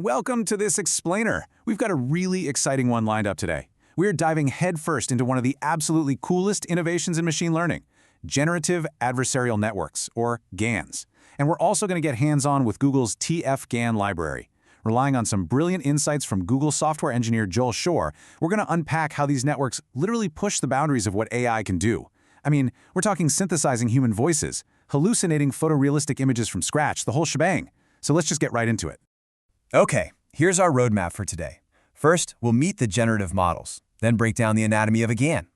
Welcome to this explainer. We've got a really exciting one lined up today. We're diving headfirst into one of the absolutely coolest innovations in machine learning, Generative Adversarial Networks, or GANs. And we're also going to get hands-on with Google's TF-GAN library. Relying on some brilliant insights from Google software engineer Joel Shore, we're going to unpack how these networks literally push the boundaries of what AI can do. I mean, we're talking synthesizing human voices, hallucinating photorealistic images from scratch, the whole shebang. So let's just get right into it. Okay, here's our roadmap for today. First, we'll meet the generative models, then break down the anatomy of a GAN.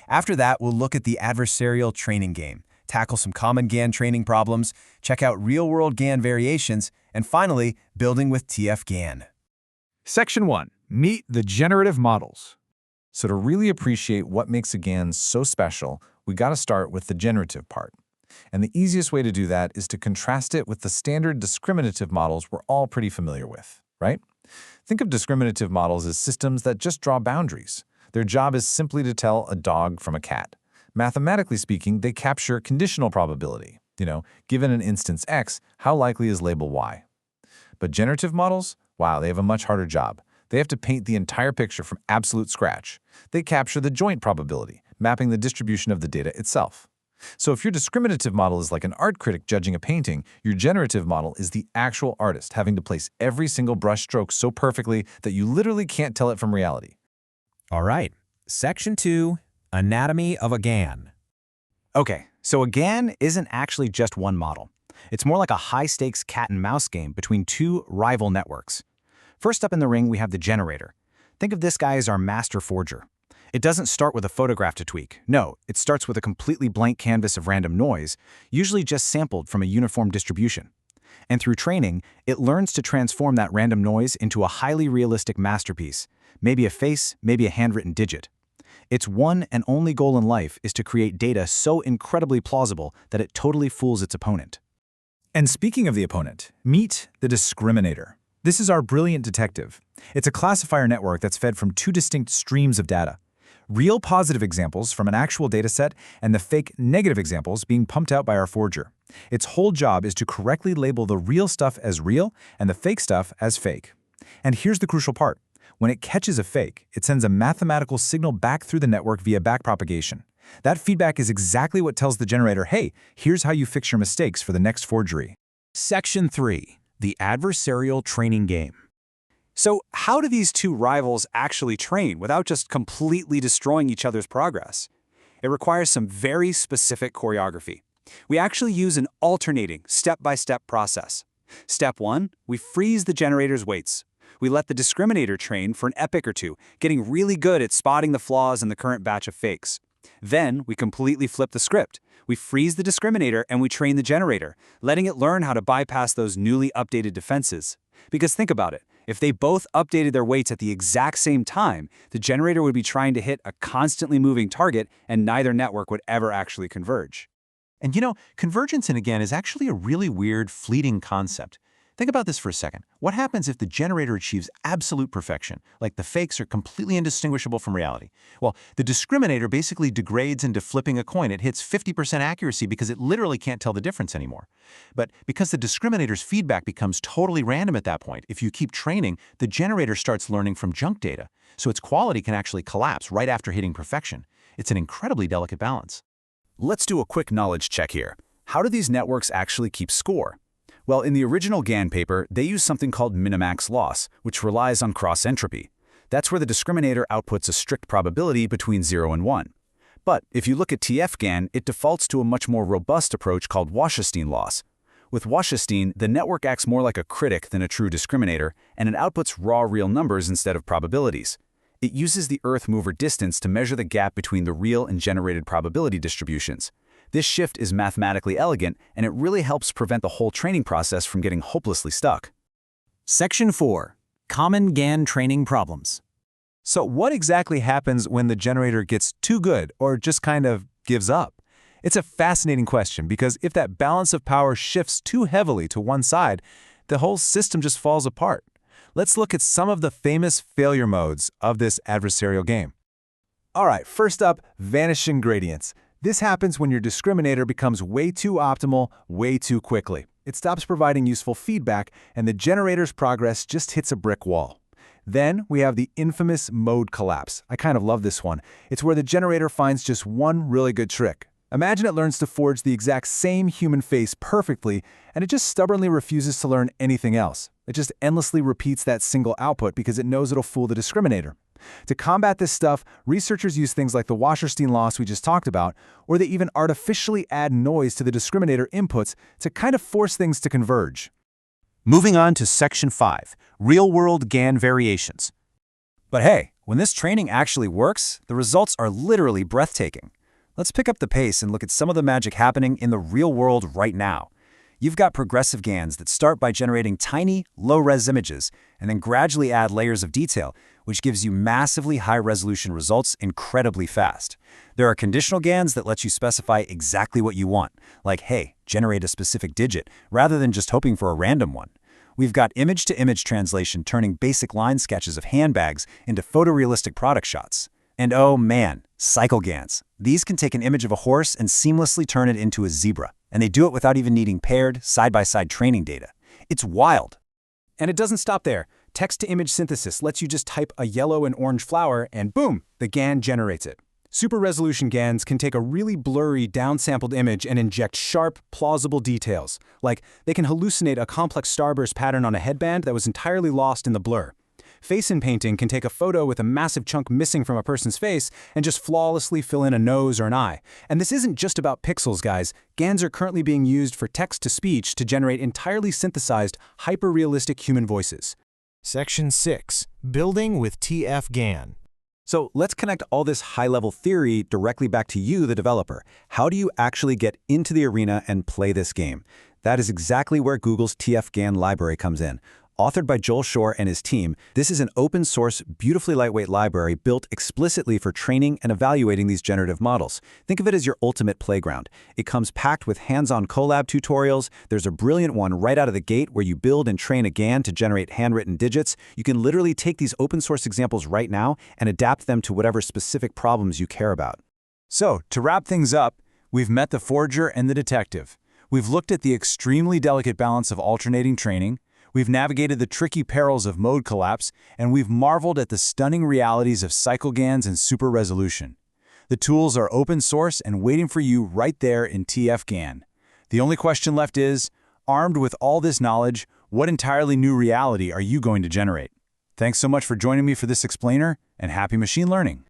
After that, we'll look at the adversarial training game, tackle some common GAN training problems, check out real-world GAN variations, and finally, building with TF-GAN. Section 1. Meet the generative models. So to really appreciate what makes a GAN so special, we got to start with the generative part. And the easiest way to do that is to contrast it with the standard discriminative models we're all pretty familiar with, right? Think of discriminative models as systems that just draw boundaries. Their job is simply to tell a dog from a cat. Mathematically speaking, they capture conditional probability. Given an instance X, how likely is label Y? But generative models, wow, they have a much harder job. They have to paint the entire picture from absolute scratch. They capture the joint probability, mapping the distribution of the data itself. So if your discriminative model is like an art critic judging a painting, your generative model is the actual artist having to place every single brush stroke so perfectly that you literally can't tell it from reality. All right, Section 2, Anatomy of a GAN. Okay, so a GAN isn't actually just one model. It's more like a high-stakes cat-and-mouse game between two rival networks. First up in the ring, we have the generator. Think of this guy as our master forger. It doesn't start with a photograph to tweak. No, it starts with a completely blank canvas of random noise, usually just sampled from a uniform distribution. And through training, it learns to transform that random noise into a highly realistic masterpiece, maybe a face, maybe a handwritten digit. Its one and only goal in life is to create data so incredibly plausible that it totally fools its opponent. And speaking of the opponent, meet the discriminator. This is our brilliant detective. It's a classifier network that's fed from two distinct streams of data. Real positive examples from an actual dataset and the fake negative examples being pumped out by our forger. Its whole job is to correctly label the real stuff as real and the fake stuff as fake. And here's the crucial part. When it catches a fake, it sends a mathematical signal back through the network via backpropagation. That feedback is exactly what tells the generator, hey, here's how you fix your mistakes for the next forgery. Section 3, the adversarial training game. So how do these two rivals actually train without just completely destroying each other's progress? It requires some very specific choreography. We actually use an alternating step-by-step process. Step 1, we freeze the generator's weights. We let the discriminator train for an epoch or two, getting really good at spotting the flaws in the current batch of fakes. Then we completely flip the script. We freeze the discriminator and we train the generator, letting it learn how to bypass those newly updated defenses. Because think about it. If they both updated their weights at the exact same time, the generator would be trying to hit a constantly moving target and neither network would ever actually converge. And convergence in a GAN is actually a really weird, fleeting concept. Think about this for a second. What happens if the generator achieves absolute perfection, like the fakes are completely indistinguishable from reality? Well, the discriminator basically degrades into flipping a coin. It hits 50% accuracy because it literally can't tell the difference anymore. But because the discriminator's feedback becomes totally random at that point, if you keep training, the generator starts learning from junk data, so its quality can actually collapse right after hitting perfection. It's an incredibly delicate balance. Let's do a quick knowledge check here. How do these networks actually keep score? Well, in the original GAN paper, they use something called minimax loss, which relies on cross-entropy. That's where the discriminator outputs a strict probability between 0 and 1. But if you look at TF-GAN, it defaults to a much more robust approach called Wasserstein loss. With Wasserstein, the network acts more like a critic than a true discriminator, and it outputs raw real numbers instead of probabilities. It uses the Earth mover distance to measure the gap between the real and generated probability distributions. This shift is mathematically elegant, and it really helps prevent the whole training process from getting hopelessly stuck. Section 4, Common GAN Training Problems. So what exactly happens when the generator gets too good or just kind of gives up? It's a fascinating question because if that balance of power shifts too heavily to one side, the whole system just falls apart. Let's look at some of the famous failure modes of this adversarial game. All right, first up, vanishing gradients. This happens when your discriminator becomes way too optimal way too quickly. It stops providing useful feedback, and the generator's progress just hits a brick wall. Then we have the infamous mode collapse. I kind of love this one. It's where the generator finds just one really good trick. Imagine it learns to forge the exact same human face perfectly, and it just stubbornly refuses to learn anything else. It just endlessly repeats that single output because it knows it'll fool the discriminator. To combat this stuff, researchers use things like the Wasserstein loss we just talked about, or they even artificially add noise to the discriminator inputs to kind of force things to converge. Moving on to Section 5, Real-World GAN Variations. But hey, when this training actually works, the results are literally breathtaking. Let's pick up the pace and look at some of the magic happening in the real world right now. You've got progressive GANs that start by generating tiny, low-res images and then gradually add layers of detail, which gives you massively high-resolution results incredibly fast. There are conditional GANs that let you specify exactly what you want, like, hey, generate a specific digit, rather than just hoping for a random one. We've got image-to-image translation turning basic line sketches of handbags into photorealistic product shots. And oh man, cycle GANs. These can take an image of a horse and seamlessly turn it into a zebra. And they do it without even needing paired, side-by-side training data. It's wild. And it doesn't stop there. Text-to-image synthesis lets you just type a yellow and orange flower, and boom, the GAN generates it. Super-resolution GANs can take a really blurry, downsampled image and inject sharp, plausible details. Like, they can hallucinate a complex starburst pattern on a headband that was entirely lost in the blur. Face-in painting can take a photo with a massive chunk missing from a person's face and just flawlessly fill in a nose or an eye. And this isn't just about pixels, guys. GANs are currently being used for text-to-speech to generate entirely synthesized, hyper-realistic human voices. Section 6. Building with TF-GAN. So let's connect all this high-level theory directly back to you, the developer. How do you actually get into the arena and play this game? That is exactly where Google's TF-GAN library comes in. Authored by Joel Shore and his team, this is an open-source, beautifully lightweight library built explicitly for training and evaluating these generative models. Think of it as your ultimate playground. It comes packed with hands-on Colab tutorials. There's a brilliant one right out of the gate where you build and train a GAN to generate handwritten digits. You can literally take these open-source examples right now and adapt them to whatever specific problems you care about. So, to wrap things up, we've met the forger and the detective. We've looked at the extremely delicate balance of alternating training. We've navigated the tricky perils of mode collapse, and we've marveled at the stunning realities of cycle GANs and super resolution. The tools are open source and waiting for you right there in TF-GAN. The only question left is, armed with all this knowledge, what entirely new reality are you going to generate? Thanks so much for joining me for this explainer, and happy machine learning!